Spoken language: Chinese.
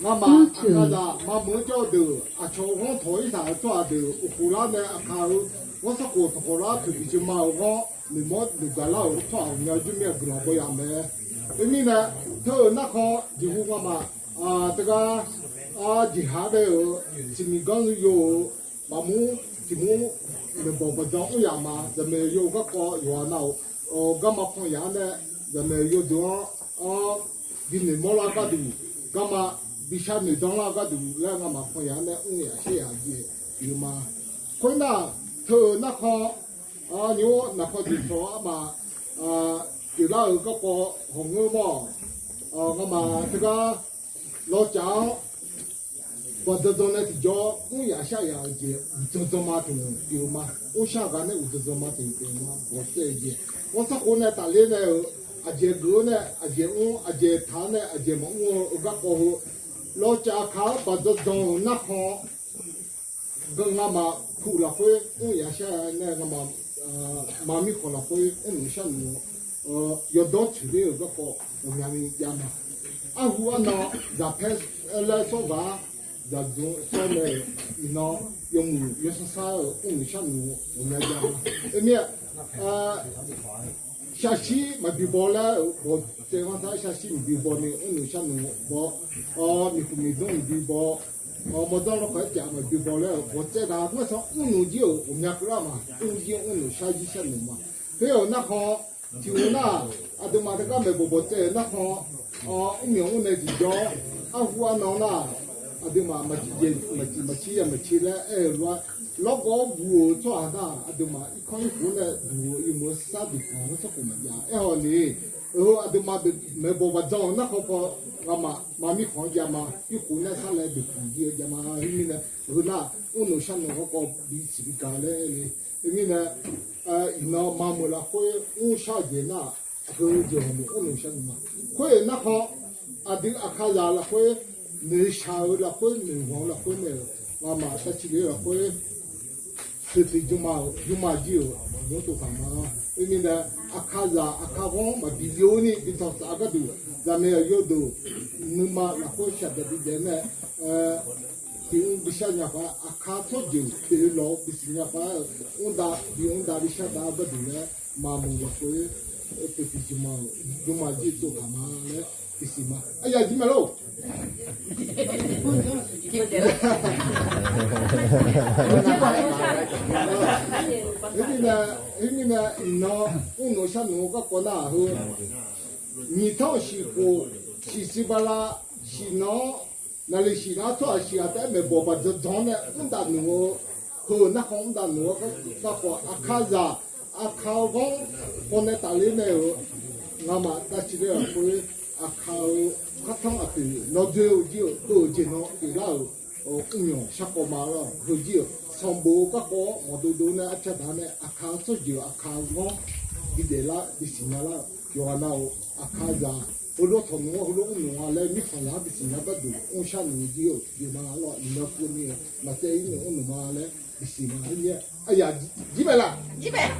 我嘛那啥，嘛没叫的，朝我头上抓的，后来呢，我是后来就嘛我，你在那抓，你要就没个老不样的，因为呢，头那个就我嘛这个其他的就你刚有嘛就你不长一样嘛，咱们有个有那干嘛放羊的，咱们有多比你莫那个的，干嘛？比下你当那个度来我嘛朋友呢，也是样子，有嘛？可能头那个牛那个地方嘛，就那个红牛嘛，我嘛这个老蒋，我这种呢比较也是样子，这嘛东有嘛？我香港呢，这嘛东嘛，我这些，我说我呢打猎呢。阿姐哥呢，阿姐我，阿姐他呢，阿姐我个个。老家看把这种那行，跟俺们苦了会，我也想那个嘛，妈咪苦了会，我们想要到处理有个好，我们那家嘛，我呢，在拍来说话，在种说呢，用也是啥，我们想我们家嘛，因为下期嘛比包了，我这方他下期比包呢，我们想包，你不没动比包，我到了快讲嘛比包了，我在他我说我们就我们家不让嘛，我们下期想嘛，还有那好就那都嘛这个没包在那好，我们那就叫我弄那。对嘛，没去也没去了，老高我做啥对嘛，一看一户呢，我有没啥地方，我说我们家，好呢，对嘛，没办法找，那好个，妈咪看家嘛，一户呢上来就不接家嘛，因为呢，我弄上那个彼此的干嘞，因为呢，妈妈了会，我小姐那，就我弄上嘛，会那好，看家了会。你下午了会，你忘了会没有？妈妈他去了会，这就嘛就，我都干嘛？因为呢，看光嘛，比有呢，比到啥个都，咱们要有都，你嘛那会晓得的呢，比不像人家看错就，比老比人家我打比下打不对呢，妈妈了会，这就嘛就都干嘛呢？是嘛？哎呀，怎么了？因为呢，我想个国那后，你到西湖，西巴拉，西那里西那做西啊，但没办法，这装的，我打和那红打个卡扎，卡光，我那打里没有，那么那起来会。他汤去，那就那老下个马了，就上步个我都呢，吃他呢，做我，你啦，你行了，有那咋，我我来，你放下不行了，我想就嘛了，你那过年，那这我嘛来，不行嘛，哎呀，几百了，几百。